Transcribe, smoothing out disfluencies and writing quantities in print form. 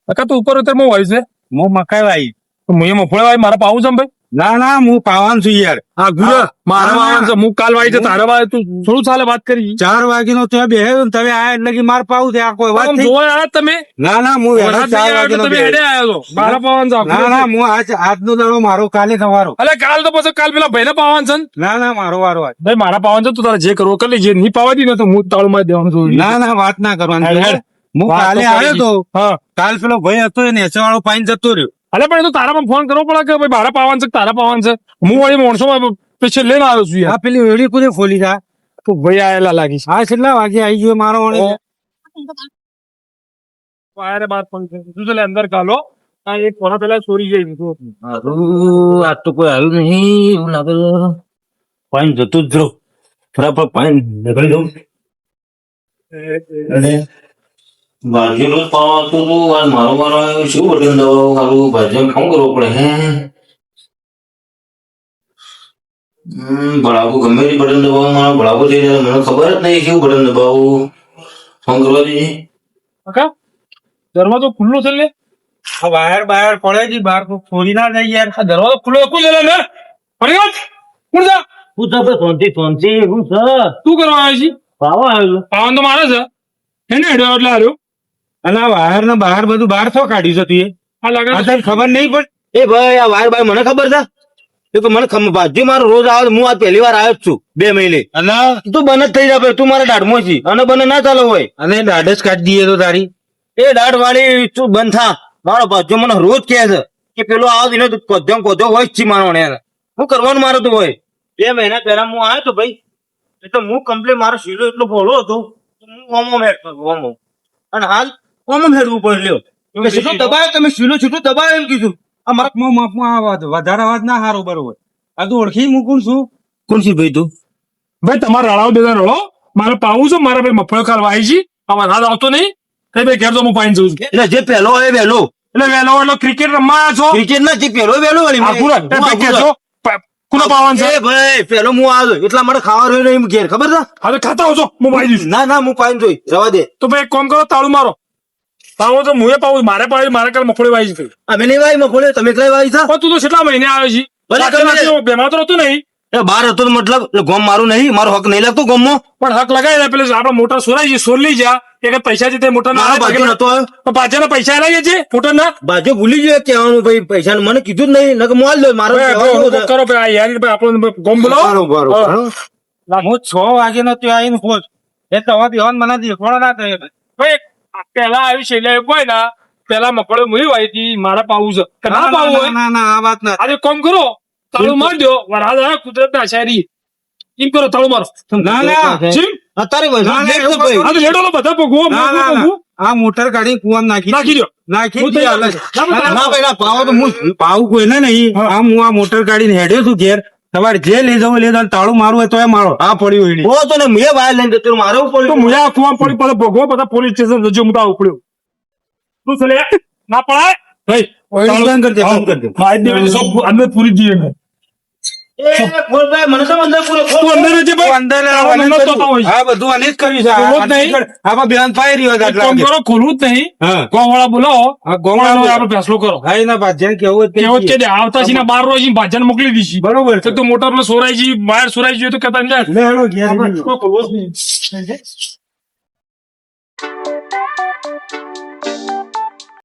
કાકા તું ઉપર ઉતર હું વાય છે હું મકાઈ વાઈ હું એ મફળે વાય મારે પાવું છે ભાઈ ના ના હું પાવાનું છું યાર. હા ગુરુ મારે પાવાનું છે હું કાલ વાય છે તારે વાય તું થોડું ચાલે વાત કરી 4 વાગ્યાનો ત્યાં બેહ્યો ને તમે આયા એટલે કે માર પાવું છે આ કોઈ વાત થઈ? જોવા આવ્યા તમે ના ના હું વહેલા 4 વાગ્યાનો તમે હેડે આવ્યો છો મારે પાવાનું છે ના ના હું આજનો દાડો મારો કાલે તમારો. અલે કાલ તો પછી કાલ પેલા ભાઈને પાવાનું છે ને? ના ના મારો વારો આજ. ભાઈ મારા પાવાનું છે તું તારે જે કરવું કરી લેજે નહીં પાવા દી ને તો હું તાળું માં દેવાનું છું ના ના વાત ના કરવાની. હેડ, હેડ. હું વાત કાલે તો આવ્યો કરી. તો હા કાલ પેલો ભાઈ હતો એને નેચે વાળો પાઈન જતો રહ્યો. અલે પણ એ તો તારામાં ફોન કરવો પડે કે ભાઈ મારા પાવાનું છે કે તારા પાવાનું છે હું વળી માણસો પછી લઈને આવ્યો છું યાર આ પેલી વેડી કુદે ફોલી જા. તો ભાઈ આયેલા લાગી છે આ કેટલા વાગે આવી ગયો મારો વળી? અરે બાર ફંક્શન તું તો લે અંદર કાલો આ એક કોના પેલા ચોરી જઈ હારું આજ તો કોઈ આવ્યું નહીં એવું લાગે છે. પાણી જતું જ રહો બરાબર પાણી નીકળી જવું અને ભાજીનું જ પાવા આવતું હતું આજ મારો વારો આવ્યો શું બટન દબાવું સારું ભાજીને કામ કરવું પડે હે ભડાકો ગમે તે બટન દબાવું મારો ભડાકો થઈ જાય મને ખબર જ નહીં કેવું બટન દબાવું ફોન કરવા દે કાકા દરવાજો ખુલ્લો છે લે આ વાયર બાયર પડે છે બહાર કોઈ ફોલી ના જાય યાર. આ દરવાજો ખુલ્લો કોણ લે ને પડી ગયો કોણ જા શું થશે શાંતિ શું છે તું કરવા આવ્યો છે પાવા આવ્યો પાવન તો મારે છે એને હેડ્યો એટલે હાર્યો અને આ વાયર ને બહાર બધું બહાર થો કાઢ્યું છે તું એ? આ લાગે આ તને ખબર નહીં પણ એ ભાઈ આ વાયર મને ખબર છે એ તો મને ભાજી મારો રોજ આવે હું આજ પહેલી વાર આવ્યો જ છું 2 મહિને અને તું બન જ થઈ જાય તું મારા દાઢમાં છી અને બને ના ચાલો હોય અને દાઢ જ કાઢી દઈએ તો તારી. એ દાઢ વાળી તું બંધ થા મારો ભાજો મને રોજ કહે છે કે પેલો આવો એને કોધો હોય જ છી મારો એને હું કરવાનું મારે તો હોય 2 મહિના પહેલા હું આવ્યો તો ભાઈ એ તો હું કમ્પ્લેટ મારો શીલો એટલો ભોળો હતો ઓમો હેડ ઓમો અને હાલ ઓમો હેડવું પડ્યો કે શીલો દબાયો તમે શીલો છૂટું દબાયો એમ કીધું અમારા માપમાં આ વાત વધારે અવાજ ના હારો બરોબર. આ તું ઓળખી મૂકું છું? કોણ છે ભાઈ તું ભાઈ તમારે રળાવ દેતા રળો મારે પાવું છે મારે ભાઈ મફળ કરવા આવી છે આમાં હાથ આવતો નહીં કઈ ભાઈ ઘેર તો હું પાઈને જઉં છું એટલે જે પહેલો હોય વહેલો એટલે વહેલો એટલે ક્રિકેટ રમવા આવ્યા છો ક્રિકેટ ના જે પહેલો વહેલો વળી આ પૂરા એ ભાઈ કહેજો કોના પાવાનું છે એ ભાઈ પેલો હું આવ્યો એટલા માટે ખાવા રહ્યો નહીં ઘેર ખબર છે હવે ખાતા આવજો હું પાઈ દઈશ ના ના હું પાઈન જોઈ જવા દે તો ભાઈ એક કામ કરો તાળું મારો પાવો તો હું પાવું મારે પાવી મારે કાલ મફળી વાઈ છે અમે નહીં વાઈ મફોડે તમે કઈ વાઈ છે પણ તું તો કેટલા મહિને આવ્યો છે ભલે તમે- બેમાં તો હતું નહીં એ બાર હતો તો મતલબ ગોમ મારું નહીં મારો હક નહીં લાગતો ગોમમાં પણ હક લગાવી દે પેલે આપડે મોટર સોરાઈ છે સોર લઈ જા એક પૈસા છે તે મોટર મારો બાજુ નતો આવ્યો પાછા પૈસા લઈ છે મોટર ના બાજુ ભૂલી ગયો કહેવાનું ભાઈ પૈસા મને કીધું જ નહીં નકર હું આલ દઉં મારો કહેવાનું છે. કરો ભાઈ યાર ભાઈ આપણો ગોમ બોલો બરોબર. હું 6 વાગ્યાનો ત્યાં આવીને પહોંચ એ તો હવે બેહવાન મને દેખવાડો ના થાય. ભાઈ પેલા આવી છે એટલે કોઈ ના પેલા મકડો મુઈ વાઈ હતી મારે પાવું છે કે ના પાવું હોય ના ના આ વાત ના. આજે કોમ કરો તાળું માર દો વરાદ આ કુદરત ના શાયરી એમ કરો તાળું મારો ના ના જીમ અત્યારે ભાઈ ના, ના, લેટ છે ભાઈ આ તો લેડો બધા ભોગવો ના, ના, ના. આ મોટર કાઢી કુવામાં નાખી નાખી દો નાખી હું દે તૈયાર હાલે. છું. ના, ના ભાઈ ના પાવો તો હું પાવું કોઈને નહીં. હા. આ હું આ મોટર કાઢીને હેડ્યો છું ઘેર. તમારે જે લઈ જવું લઈ જાવ તાળું મારું હોય તો એ મારો આ પડ્યું એની. હો તો ને મેં વાયર લઈને જતો રહ્યો. મારે તો પડ્યું મુયા કુવા પડી પડે ભોગવો બધા પોલીસ સ્ટેશન જજો હું તો ઉપડ્યો તું ચલે ના પડાય ભાઈ બંધ કરી દે, બંધ કરી દે. મારી દેવાની સબ અંદર પૂરી દીએ ને એ બોલ ભાઈ મને તો અંદર પૂરો તું અંદર રહેજે તું ભાઈ અંદર તાળો આને નતો કર્યું. તો હોય. આ બધું આને જ કર્યું છે. ખોલવું જ નહીં. આમાં બેન પાઈ રહ્યો છે એક આટલા કામ વાગે. કરો ખોલવું જ નહીં હા. ગોવાળા બોલાવો આ ગોવાળાનો ગોવાળાનો આપણે ફેસલો કરો હા એના ભાજ્યાને કેવું હોય તે કેવો જ કહીએ. કે દે આવતા છે ને 12 રોજ ભાજન મોકલી દીધી બરોબર છે. તો મોટર માં સોરાઈ જી બહાર સોરાઈ જોઈએ તો કહેતા ને લે હેડો ઘેર. આપણે કોઈ ખોલવો જ નહીં